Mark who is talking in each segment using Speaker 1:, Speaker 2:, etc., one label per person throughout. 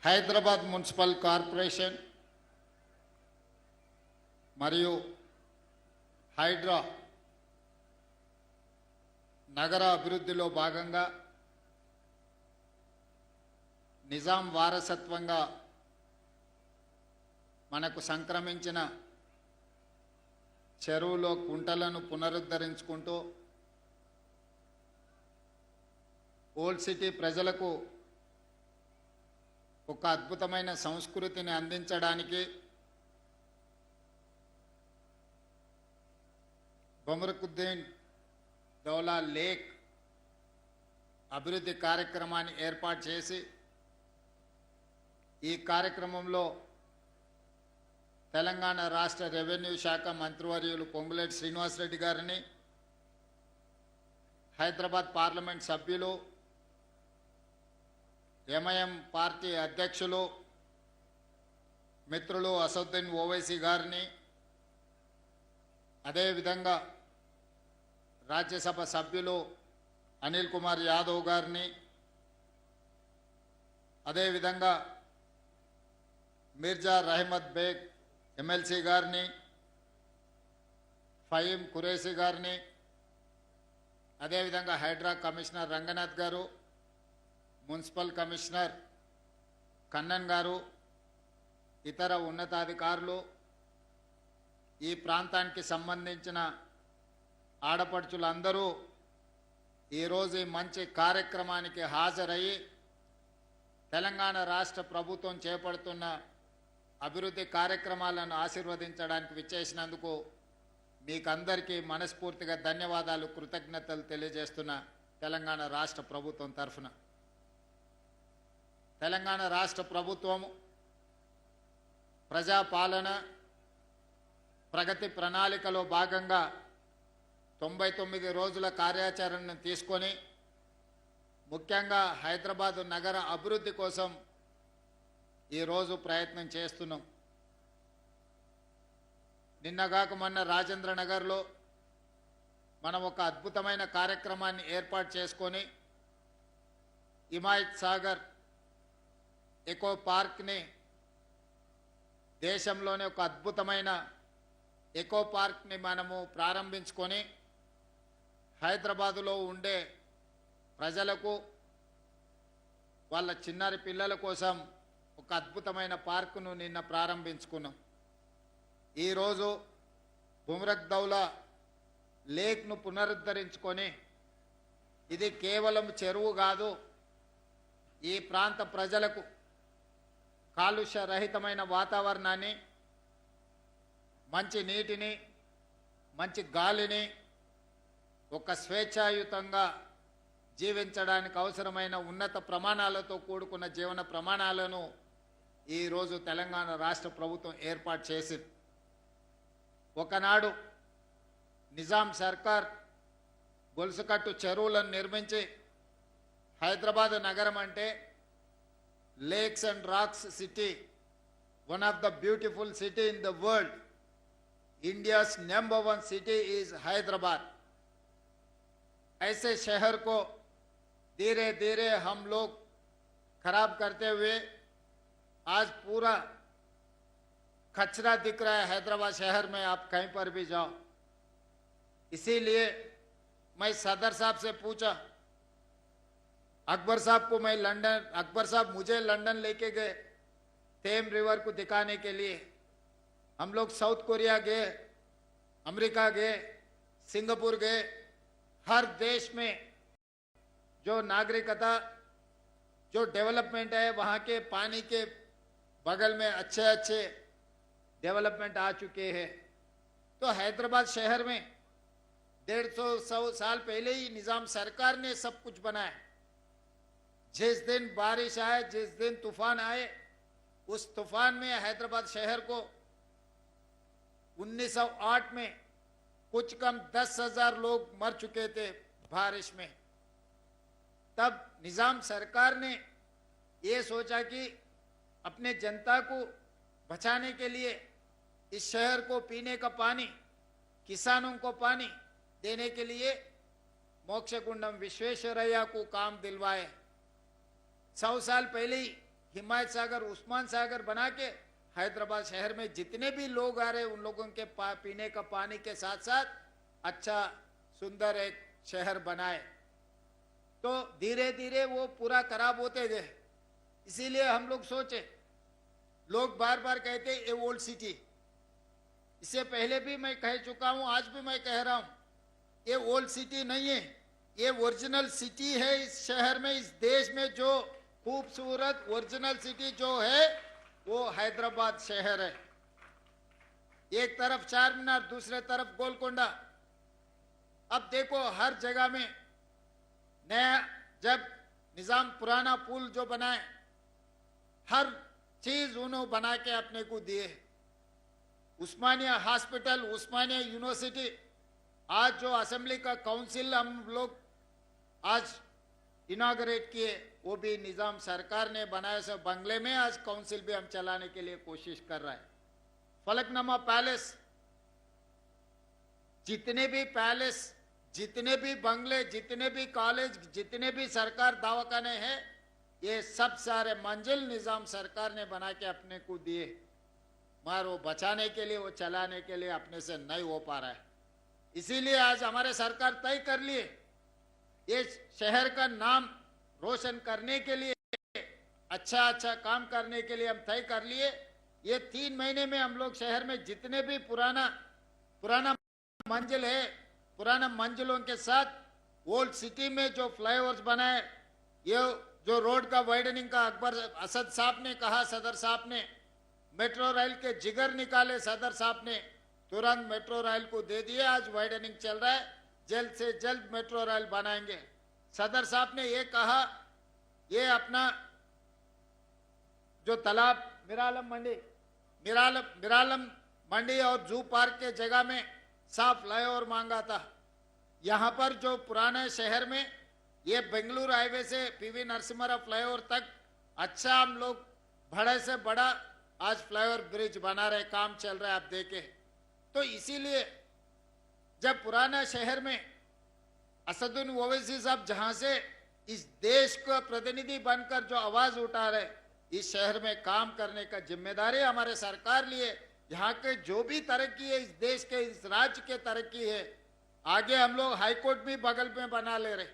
Speaker 1: Hyderabad municipal corporation మరియు హైడ్రా నగర అభివృద్ధిలో భాగంగా నిజాం వారసత్వంగా మనకు సంక్రమించిన చెరువులో కుంటలను పునరుద్ధరించుకుంటూ ఓల్డ్ సిటీ ప్రజలకు ఒక అద్భుతమైన సంస్కృతిని అందించడానికి బమరుకుద్దీన్ దౌలా లేక్ అభివృద్ధి కార్యక్రమాన్ని ఏర్పాటు చేసి ఈ కార్యక్రమంలో తెలంగాణ రాష్ట్ర రెవెన్యూ శాఖ మంత్రివర్యులు పొంగులేటి శ్రీనివాసరెడ్డి గారిని, హైదరాబాద్ పార్లమెంట్ సభ్యులు, ఎంఐఎం పార్టీ అధ్యక్షులు మిత్రులు అసదుద్దీన్ ఓవైసీ గారిని, అదేవిధంగా రాజ్యసభ సభ్యులు అనిల్ కుమార్ యాదవ్ గారిని, అదేవిధంగా మిర్జా రహమత్ బేగ్ ఎమ్మెల్సీ గారిని, ఫహీం ఖురేషీ గారిని, అదేవిధంగా హైడ్రా కమిషనర్ రంగనాథ్ గారు, మున్సిపల్ కమిషనర్ కన్నన్ గారు, ఇతర ఉన్నతాధికారులు, ఈ ప్రాంతానికి సంబంధించిన ఆడపడుచులందరూ ఈరోజు ఈ మంచి కార్యక్రమానికి హాజరయ్యి తెలంగాణ రాష్ట్ర ప్రభుత్వం చేపడుతున్న అభివృద్ధి కార్యక్రమాలను ఆశీర్వదించడానికి విచ్చేసినందుకు మీకందరికీ మనస్ఫూర్తిగా ధన్యవాదాలు, కృతజ్ఞతలు తెలియజేస్తున్న తెలంగాణ రాష్ట్ర ప్రభుత్వం తరఫున. తెలంగాణ రాష్ట్ర ప్రభుత్వం ప్రజాపాలన ప్రగతి ప్రణాళికలో భాగంగా 99 రోజుల కార్యాచరణను తీసుకొని ముఖ్యంగా హైదరాబాద్ నగర అభివృద్ధి కోసం ఈరోజు ప్రయత్నం చేస్తున్నాం. నిన్నగాక మొన్న రాజేంద్ర నగర్లో మనం ఒక అద్భుతమైన కార్యక్రమాన్ని ఏర్పాటు చేసుకొని హిమాయత్ సాగర్ ఎకో పార్క్ని దేశంలోనే ఒక అద్భుతమైన ఎకో పార్క్ని మనము ప్రారంభించుకొని హైదరాబాదులో ఉండే ప్రజలకు వాళ్ళ చిన్నారి పిల్లల కోసం ఒక అద్భుతమైన పార్కును నిన్న ప్రారంభించుకున్నాం. ఈరోజు బుమ్రక్ దౌలా లేక్ను పునరుద్ధరించుకొని ఇది కేవలం చెరువు కాదు, ఈ ప్రాంత ప్రజలకు కాలుష్య రహితమైన వాతావరణాన్ని, మంచి నీటిని, మంచి గాలిని, ఒక స్వేచ్ఛాయుతంగా జీవించడానికి అవసరమైన ఉన్నత ప్రమాణాలతో కూడుకున్న జీవన ప్రమాణాలను ఈరోజు తెలంగాణ రాష్ట్ర ప్రభుత్వం ఏర్పాటు చేసింది. ఒకనాడు నిజాం సర్కార్ గొలుసుకట్టు చెరువులను నిర్మించి హైదరాబాద్ నగరం అంటే lakes and rocks city, one of the beautiful city in the world, India's #1 city is Hyderabad. ऐसे शहर को धीरे धीरे हम लोग खराब करते हुए आज पूरा कचरा दिख रहा है हैदराबाद शहर में, आप कहीं पर भी जाओ. इसीलिए मैं सदर साहब से पूछा, अकबर साहब को मैं लंदन, अकबर साहब मुझे लंदन लेके गए थेम रिवर को दिखाने के लिए. हम लोग साउथ कोरिया गए, अमेरिका गए, सिंगापुर गए. हर देश में जो नागरिकता, जो डेवलपमेंट है, वहाँ के पानी के बगल में अच्छे अच्छे डेवलपमेंट आ चुके हैं. तो हैदराबाद शहर में 150 साल पहले ही निजाम सरकार ने सब कुछ बनाया. जिस दिन बारिश आए, जिस दिन तूफान आए, उस तूफान में हैदराबाद शहर को 1908 में कुछ कम 10,000 लोग मर चुके थे बारिश में. तब निजाम सरकार ने ये सोचा कि अपने जनता को बचाने के लिए इस शहर को पीने का पानी, किसानों को पानी देने के लिए मोक्षगुंडम विश्वेश्वरैया को काम दिलवाए. 100 साल पहले ही हिमायत सागर, उस्मान सागर बना के हैदराबाद शहर में जितने भी लोग आ रहे उन लोगों के पीने का पानी के साथ साथ अच्छा सुंदर एक शहर बनाए। तो धीरे धीरे वो पूरा खराब होते गए। इसीलिए हम लोग सोचे, लोग बार बार कहते ये ओल्ड सिटी, इससे पहले भी मैं कह चुका हूं, आज भी मैं कह रहा हूं, ये ओल्ड सिटी नहीं है, ये ओरिजिनल सिटी है। इस शहर में, इस देश में जो खूबसूरत ओरिजिनल सिटी जो है वो हैदराबाद शहर है। एक तरफ चार मीनार, दूसरे तरफ गोलकोंडा। अब देखो हर जगह में नया, जब निजाम पुराना पुल जो बनाए, हर चीज उन्होंने बना के अपने को दिए। उस्मानिया हॉस्पिटल, उस्मानिया यूनिवर्सिटी, आज जो असेंबली का काउंसिल हम लोग आज इनॉग्रेट किए वो भी निजाम सरकार ने बनाया। सब बंगले में आज काउंसिल भी हम चलाने के लिए कोशिश कर रहा है। फलकनुमा पैलेस, जितने भी पैलेस, जितने भी बंगले, जितने भी कॉलेज, जितने भी सरकार दवाखाने हैं, ये सब सारे मंजिल निजाम सरकार ने बना के अपने को दिए, मगर वो बचाने के लिए, वो चलाने के लिए अपने से नहीं हो पा रहा है। इसीलिए आज हमारे सरकार तय कर लिए, ये शहर का नाम रोशन करने के लिए, अच्छा अच्छा काम करने के लिए हम तय कर लिए, ये 3 महीने में हम लोग शहर में जितने भी पुराना मंजिल है, पुराना मंजिलों के साथ ओल्ड सिटी में जो फ्लाईओवर्स बनाए, ये जो रोड का वाइडनिंग का अकबर असद साहब ने कहा, सदर साहब ने मेट्रो रेल के जिगर निकाले, सदर साहब ने तुरंत मेट्रो रेल को दे दिए। आज वाइडनिंग चल रहा है, जल्द से जल्द मेट्रो रेल बनाएंगे। सदर साहब ने ये कहा, ये अपना जो तालाब मिरालम मंडी और जू पार्क के जगह में साफ फ्लाईओवर मांगा था। यहाँ पर जो पुराने शहर में ये बेंगलुरु हाईवे से पीवी नरसिम्हा फ्लाईओवर तक अच्छा हम लोग बड़े से बड़ा आज फ्लाईओवर ब्रिज बना रहे, काम चल रहा है, आप देखे। तो इसीलिए जब पुराना शहर में असदुद्दीन ओवैसी साहब जहां से इस देश का प्रतिनिधि बनकर जो आवाज उठा रहे, इस शहर में काम करने का जिम्मेदारी हमारे सरकार लिए। यहाँ के जो भी तरक्की है, इस देश के, इस राज्य के तरक्की है, आगे हम लोग हाईकोर्ट भी बगल में बना ले रहे,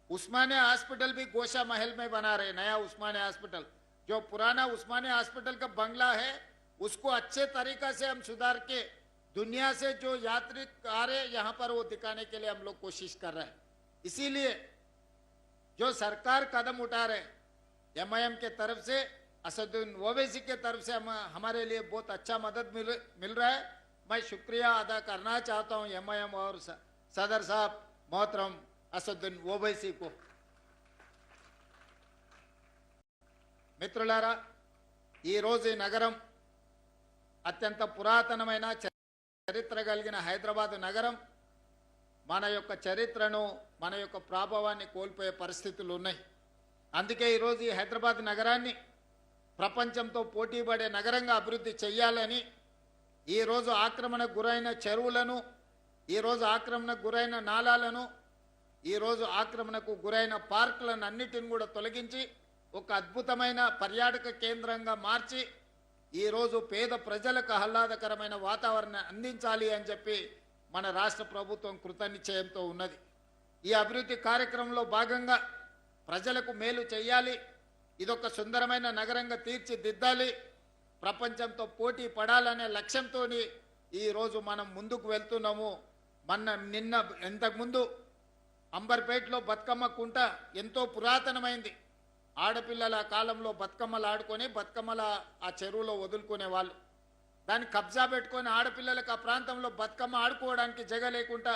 Speaker 1: उस्मानिया हॉस्पिटल भी गोशा महल में बना रहे, नया उस्मानिया हॉस्पिटल। जो पुराना उस्मानिया हॉस्पिटल का बंगला है उसको अच्छे तरीका से हम सुधार के दुनिया से जो यात्री आ रहे यहाँ पर वो दिखाने के लिए हम लोग कोशिश कर रहे हैं। इसीलिए जो सरकार कदम उठा रहे, एमआईएम के तरफ से, असदुद्दीन ओवैसी के तरफ से हमारे लिए बहुत अच्छा मदद मिल रहा है। मैं शुक्रिया अदा करना चाहता हूँ एमआईएम और सदर साहब मोहतरम असदुद्दीन ओवैसी को। మిత్రులారా, ఈరోజు ఈ నగరం అత్యంత పురాతనమైన చరిత్ర కలిగిన హైదరాబాద్ నగరం మన యొక్క చరిత్రను, మన యొక్క ప్రాభవాన్ని కోల్పోయే పరిస్థితులు ఉన్నాయి. అందుకే ఈరోజు ఈ హైదరాబాద్ నగరాన్ని ప్రపంచంతో పోటీపడే నగరంగా అభివృద్ధి చేయాలని, ఈరోజు ఆక్రమణకు గురైన చెరువులను, ఈరోజు ఆక్రమణకు గురైన నాలాలను, ఈరోజు ఆక్రమణకు గురైన పార్కులను అన్నిటిని కూడా తొలగించి ఒక అద్భుతమైన పర్యాటక కేంద్రంగా మార్చి ఈరోజు పేద ప్రజలకు ఆహ్లాదకరమైన వాతావరణాన్ని అందించాలి అని చెప్పి మన రాష్ట్ర ప్రభుత్వం కృతనిశ్చయంతో ఉన్నది. ఈ అభివృద్ధి కార్యక్రమంలో భాగంగా ప్రజలకు మేలు చేయాలి, ఇదొక సుందరమైన నగరంగా తీర్చిదిద్దాలి, ప్రపంచంతో పోటీ పడాలనే లక్ష్యంతో ఈరోజు మనం ముందుకు వెళ్తున్నాము. నిన్న ఇంతకుముందు అంబర్పేటలో బతుకమ్మ కుంట ఎంతో పురాతనమైంది. ఆడపిల్లల కాలంలో బతుకమ్మలు ఆడుకొని బతుకమ్మల ఆ చెరువులో వదులుకునేవాళ్ళు. దాన్ని కబ్జా పెట్టుకొని ఆడపిల్లలకు ఆ ప్రాంతంలో బతుకమ్మ ఆడుకోవడానికి జగ లేకుండా,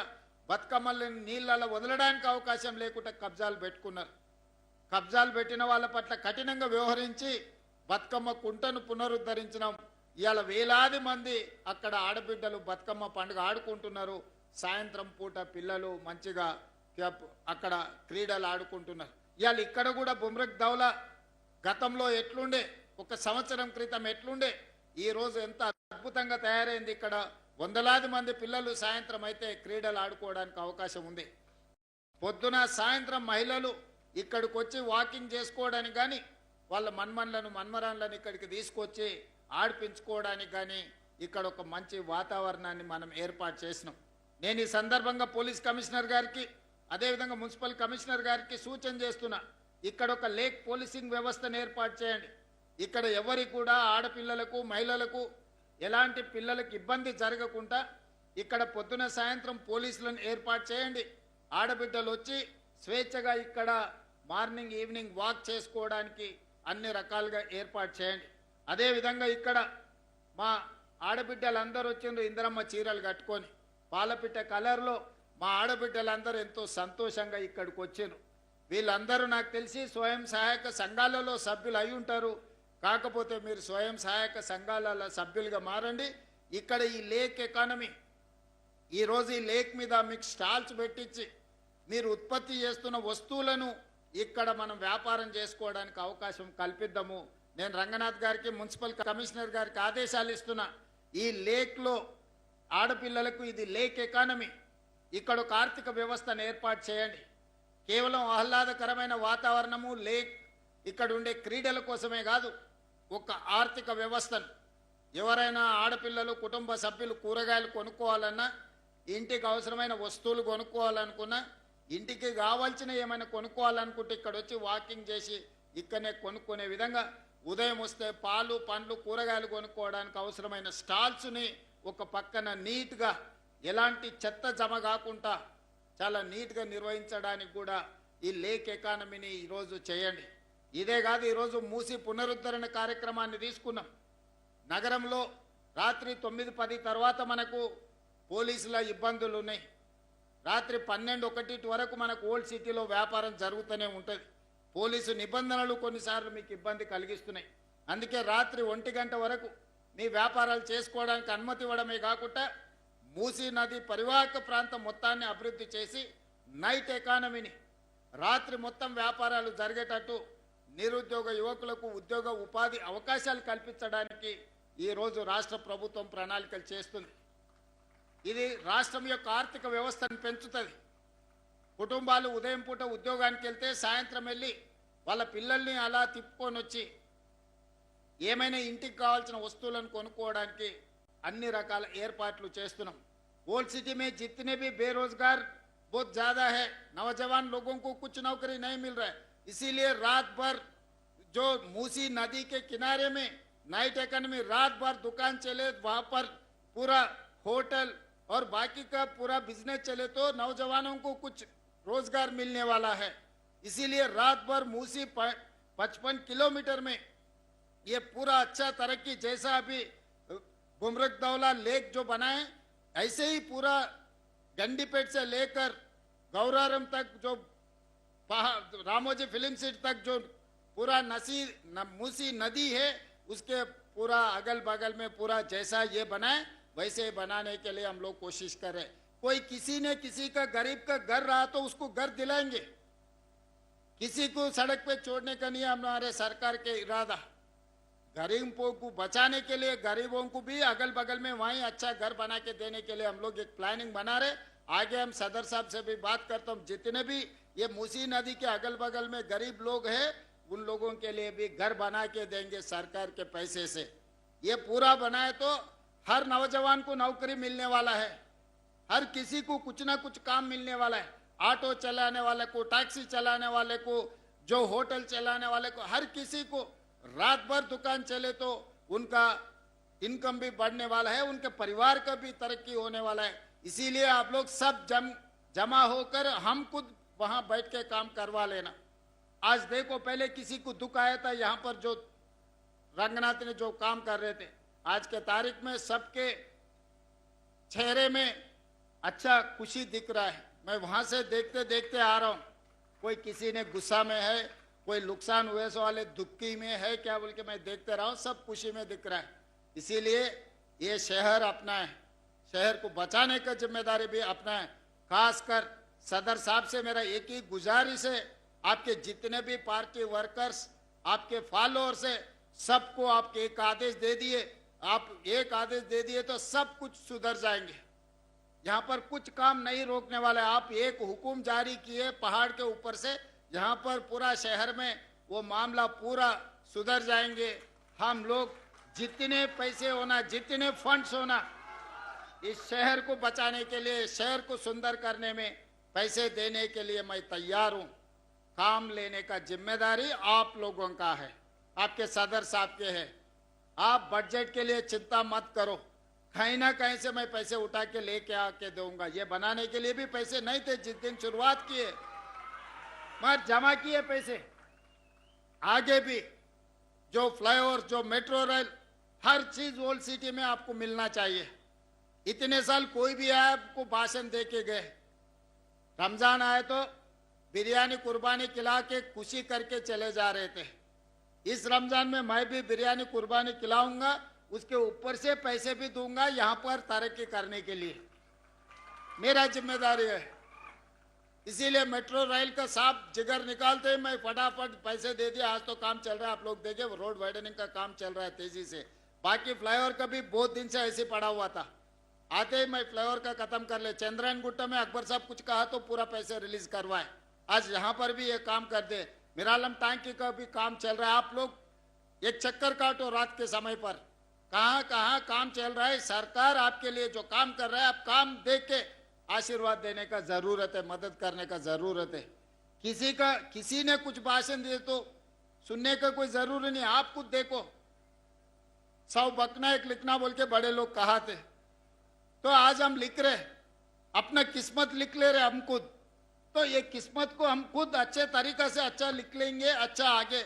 Speaker 1: బతుకమ్మల్ని నీళ్ళలో వదలడానికి అవకాశం లేకుండా కబ్జాలు పెట్టుకున్నారు. కబ్జాలు పెట్టిన వాళ్ళ పట్ల కఠినంగా వ్యవహరించి బతుకమ్మ కుంటను పునరుద్ధరించినాం. ఇవాళ వేలాది మంది అక్కడ ఆడబిడ్డలు బతుకమ్మ పండుగ ఆడుకుంటున్నారు. సాయంత్రం పూట పిల్లలు మంచిగా అక్కడ క్రీడలు ఆడుకుంటున్నారు. ఇవాళ ఇక్కడ కూడా బుమ్రక్ దౌలా గతంలో ఎట్లుండే, ఒక సంవత్సరం క్రితం ఎట్లుండే, ఈ రోజు ఎంత అద్భుతంగా తయారైంది. ఇక్కడ వందలాది మంది పిల్లలు సాయంత్రం అయితే క్రీడలు ఆడుకోవడానికి అవకాశం ఉంది. పొద్దున సాయంత్రం మహిళలు ఇక్కడికి వచ్చి వాకింగ్ చేసుకోవడానికి కానీ, వాళ్ళ మన్మన్లను మన్మరాన్లను ఇక్కడికి తీసుకొచ్చి ఆడిపించుకోవడానికి కానీ ఇక్కడ ఒక మంచి వాతావరణాన్ని మనం ఏర్పాటు చేసినాం. నేను ఈ సందర్భంగా పోలీస్ కమిషనర్ గారికి అదేవిధంగా మున్సిపల్ కమిషనర్ గారికి సూచన చేస్తున్నా, ఇక్కడ ఒక లేక్ పోలీసింగ్ వ్యవస్థను ఏర్పాటు చేయండి. ఇక్కడ ఎవరికి కూడా ఆడపిల్లలకు మహిళలకు ఎలాంటి పిల్లలకు ఇబ్బంది జరగకుండా ఇక్కడ పొద్దున సాయంత్రం పోలీసులను ఏర్పాటు చేయండి. ఆడబిడ్డలు వచ్చి స్వేచ్ఛగా ఇక్కడ మార్నింగ్ ఈవినింగ్ వాక్ చేసుకోవడానికి అన్ని రకాలుగా ఏర్పాటు చేయండి. అదేవిధంగా ఇక్కడ మా ఆడబిడ్డలందరూ వచ్చిండ్రు ఇందిరమ్మ చీరలు కట్టుకొని పాలపిట్ట కలర్లో. మా ఆడబిడ్డలందరూ ఎంతో సంతోషంగా ఇక్కడికి వచ్చిండ్రు. వీళ్ళందరూ నాకు తెలిసి స్వయం సహాయక సంఘాలలో సభ్యులు అయి ఉంటారు. కాకపోతే మీరు స్వయం సహాయక సంఘాల సభ్యులుగా మారండి. ఇక్కడ ఈ లేక్ ఎకానమీ ఈరోజు ఈ లేక్ మీద మీకు స్టాల్స్ పెట్టించి మీరు ఉత్పత్తి చేస్తున్న వస్తువులను ఇక్కడ మనం వ్యాపారం చేసుకోవడానికి అవకాశం కల్పిద్దాము. నేను రంగనాథ్ గారికి మున్సిపల్ కమిషనర్ గారికి ఆదేశాలు ఇస్తున్నా, ఈ లేక్లో ఆడపిల్లలకు ఇది లేక్ ఎకానమీ, ఇక్కడ ఒక ఆర్థిక వ్యవస్థను ఏర్పాటు చేయండి. కేవలం ఆహ్లాదకరమైన వాతావరణము లేక్ ఇక్కడ ఉండే క్రీడల కోసమే కాదు, ఒక ఆర్థిక వ్యవస్థను ఎవరైనా ఆడపిల్లలు కుటుంబ సభ్యులు కూరగాయలు కొనుక్కోవాలన్నా, ఇంటికి అవసరమైన వస్తువులు కొనుక్కోవాలనుకున్నా, ఇంటికి కావాల్సిన ఏమైనా కొనుక్కోవాలనుకుంటే ఇక్కడ వచ్చి వాకింగ్ చేసి ఇక్కడనే కొనుక్కునే విధంగా ఉదయం వస్తే పాలు పండ్లు కూరగాయలు కొనుక్కోవడానికి అవసరమైన స్టాల్స్ని ఒక పక్కన నీట్గా ఎలాంటి చెత్త జమ కాకుండా చాలా నీట్గా నిర్వహించడానికి కూడా ఈ లేక్ ఎకానమీని ఈరోజు చేయండి. ఇదే కాదు, ఈరోజు మూసి పునరుద్ధరణ కార్యక్రమాన్ని తీసుకున్నాం. నగరంలో రాత్రి 9-10 తర్వాత మనకు పోలీసుల ఇబ్బందులు ఉన్నాయి. రాత్రి 12-1 వరకు మనకు ఓల్డ్ సిటీలో వ్యాపారం జరుగుతూనే ఉంటుంది. పోలీసు నిబంధనలు కొన్నిసార్లు మీకు ఇబ్బంది కలిగిస్తున్నాయి. అందుకే రాత్రి 1 గంట వరకు మీ వ్యాపారాలు చేసుకోవడానికి అనుమతి ఇవ్వడమే కాకుండా మూసీ నది పరివాహక ప్రాంతం మొత్తాన్ని అభివృద్ధి చేసి నైట్ ఎకానమీని రాత్రి మొత్తం వ్యాపారాలు జరిగేటట్టు నిరుద్యోగ యువకులకు ఉద్యోగ ఉపాధి అవకాశాలు కల్పించడానికి ఈరోజు రాష్ట్ర ప్రభుత్వం ప్రణాళికలు చేస్తుంది. ఇది రాష్ట్రం యొక్క ఆర్థిక వ్యవస్థను పెంచుతుంది. కుటుంబాలు ఉదయం పూట ఉద్యోగానికి వెళ్తే సాయంత్రం వెళ్ళి వాళ్ళ పిల్లల్ని అలా తిప్పుకొని వచ్చి ఏమైనా ఇంటికి కావాల్సిన వస్తువులను కొనుక్కోవడానికి అన్ని రకాల ఏర్పాట్లు చేస్తున్నాం. ओल्ड सिटी में जितने भी बेरोजगार बहुत ज्यादा है, नौजवान लोगों को कुछ नौकरी नहीं मिल रहा है, इसीलिए रात भर जो मूसी नदी के किनारे में नाइट इकोनॉमी रात भर दुकान चले, वहां पर पूरा होटल और बाकी का पूरा बिजनेस चले तो नौजवानों को कुछ रोजगार मिलने वाला है। इसीलिए रात भर मूसी 55 किलोमीटर में ये पूरा अच्छा तरक्की जैसा अभी बुमरकदौला लेक जो बनाए ऐसे ही पूरा गंडीपेट से लेकर गौरारम तक जो रामोजी फिल्म सिटी तक जो पूरा मूसी नदी है उसके पूरा अगल बगल में पूरा जैसा ये बनाए वैसे बनाने के लिए हम लोग कोशिश कर रहे हैं। कोई किसी ने किसी का गरीब का घर रहा तो उसको घर दिलाएंगे, किसी को सड़क पे छोड़ने का नहीं हमारे सरकार के इरादा। गरीबों को बचाने के लिए गरीबों को भी अगल बगल में वहीं अच्छा घर बना के देने के लिए हम लोग एक प्लानिंग बना रहे। आगे हम सदर साहब से भी बात करता हूँ, जितने भी ये मूसी नदी के अगल बगल में गरीब लोग हैं उन लोगों के लिए भी घर बना के देंगे सरकार के पैसे से। ये पूरा बनाए तो हर नौजवान को नौकरी मिलने वाला है, हर किसी को कुछ ना कुछ काम मिलने वाला है। ऑटो चलाने वाले को, टैक्सी चलाने वाले को, जो होटल चलाने वाले को, हर किसी को रात भर दुकान चले तो उनका इनकम भी बढ़ने वाला है, उनके परिवार का भी तरक्की होने वाला है। इसीलिए आप लोग सब जमा होकर हम खुद वहां बैठ के काम करवा लेना। आज देखो, पहले किसी को दुख आया था यहाँ पर जो रंगनाथ ने जो काम कर रहे थे, आज के तारीख में सबके चेहरे में अच्छा खुशी दिख रहा है। मैं वहां से देखते देखते आ रहा हूँ, कोई किसी ने गुस्सा में है, कोई नुकसान हुए सो वाले दुखी में है क्या बोल के मैं देखते रहा हूँ, सब खुशी में दिख रहा है। इसीलिए ये शहर अपना है, शहर को बचाने का जिम्मेदारी भी अपना है। खासकर सदर साहब से मेरा एक ही गुजारिश है, आपके जितने भी पार्टी वर्कर्स, आपके फॉलोअर्स है, सबको आप एक आदेश दे दिए, आप एक आदेश दे दिए तो सब कुछ सुधर जाएंगे। यहाँ पर कुछ काम नहीं रोकने वाला है। आप एक हुकुम जारी किए पहाड़ के ऊपर से, यहाँ पर पूरा शहर में वो मामला पूरा सुधर जाएंगे। हम लोग जितने पैसे होना, जितने फंड्स होना, इस शहर को बचाने के लिए, शहर को सुंदर करने में पैसे देने के लिए मैं तैयार हूं। काम लेने का जिम्मेदारी आप लोगों का है, आपके सदर साहब के है। आप बजट के लिए चिंता मत करो, कहीं ना कहीं से मैं पैसे उठा के लेके आके दूंगा। ये बनाने के लिए भी पैसे नहीं थे जिस दिन शुरुआत किए, मगर जमा किए पैसे। आगे भी जो फ्लाईओवर, जो मेट्रो रेल, हर चीज ओल्ड सिटी में आपको मिलना चाहिए। इतने साल कोई भी आया आपको भाषण दे के गए, रमजान आए तो बिरयानी कुर्बानी खिला के खुशी करके चले जा रहे थे। इस रमजान में मैं भी बिरयानी कुर्बानी खिलाऊंगा, उसके ऊपर से पैसे भी दूंगा यहाँ पर तरक्की करने के लिए, मेरा जिम्मेदारी है। इसीलिए मेट्रो रेल का साफ जिगर निकालते ही मैं फटाफट पैसे दे दिया। आज तो काम चल रहा है, आप लोग देखे रोड वाइडनिंग का काम चल रहा है तेजी से। बाकी फ्लाईओवर का भी बहुत दिन से ऐसे पड़ा हुआ था, आते ही मैं फ्लाईओवर का खत्म कर ले। चंद्रायन गुट्टा में अकबर साहब कुछ कहा तो पूरा पैसे रिलीज करवाए, आज यहाँ पर भी ये काम कर दे। मिरालम टांकी का भी काम चल रहा है। आप लोग एक चक्कर काटो रात के समय पर, कहाँ कहाँ काम चल रहा है। सरकार आपके लिए जो काम कर रहा है, आप काम देख के आशीर्वाद देने का जरूरत है, मदद करने का जरूरत है। किसी ने कुछ भाषण दिए तो सुनने का कोई जरूरी नहीं। आप खुद देखो, 100 बकना एक लिखना बोल के बड़े लोग कहा थे, तो आज हम लिख रहे, अपना किस्मत लिख ले रहे हम खुद। तो ये किस्मत को हम खुद अच्छे तरीका से अच्छा लिख लेंगे, अच्छा आगे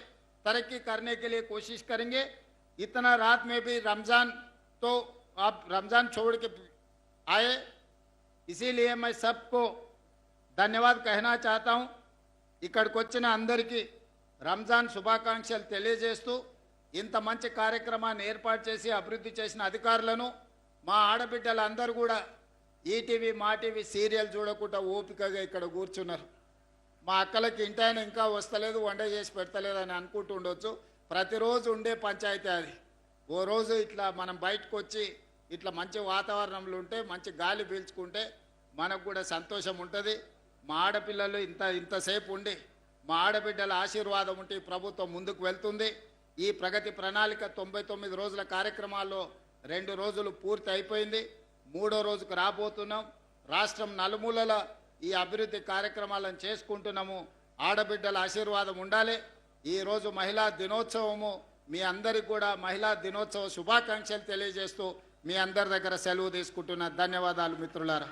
Speaker 1: तरक्की करने के लिए कोशिश करेंगे। इतना रात में भी रमजान, तो आप रमजान छोड़ के आए, इसीलिए मैं सबको ధన్యవాद कहना चाहता हूं। ఇక్కడికి వచ్చిన అందరికీ రంజాన్ శుభాకాంక్షలు తెలియజేస్తూ, ఇంత మంచి కార్యక్రమాన్ని ఏర్పాటు చేసి అభివృద్ధి చేసిన అధికారులను, మా ఆడబిడ్డలందరూ కూడా ఈటీవీ మా టీవీ సీరియల్ చూడకుండా ఓపికగా ఇక్కడ కూర్చున్నారు. మా అక్కలకి ఇంటాయన ఇంకా వస్తలేదు, వంట చేసి పెడతలేదు అని అనుకుంటూ ఉండొచ్చు. ప్రతిరోజు ఉండే పంచాయతీ అది. ఓ రోజు ఇట్లా మనం బయటకు వచ్చి ఇట్లా మంచి వాతావరణంలో ఉంటే, మంచి గాలి పీల్చుకుంటే మనకు కూడా సంతోషం ఉంటుంది. మా ఆడపిల్లలు ఇంతసేపు ఉండి మా ఆడబిడ్డల ఆశీర్వాదం ఉంటే ప్రభుత్వం ముందుకు వెళ్తుంది. ఈ ప్రగతి ప్రణాళిక 99 రోజుల కార్యక్రమాల్లో 2 రోజులు పూర్తి అయిపోయింది, 3వ రోజుకు రాబోతున్నాం. రాష్ట్రం నలుమూలల ఈ అభివృద్ధి కార్యక్రమాలను చేసుకుంటున్నాము. ఆడబిడ్డల ఆశీర్వాదం ఉండాలి. ఈ రోజు మహిళా దినోత్సవము, మీ అందరికి కూడా మహిళా దినోత్సవ శుభాకాంక్షలు తెలియజేస్తూ మీ అందరి దగ్గర సెలవు తీసుకుంటున్నా. ధన్యవాదాలు మిత్రులారా.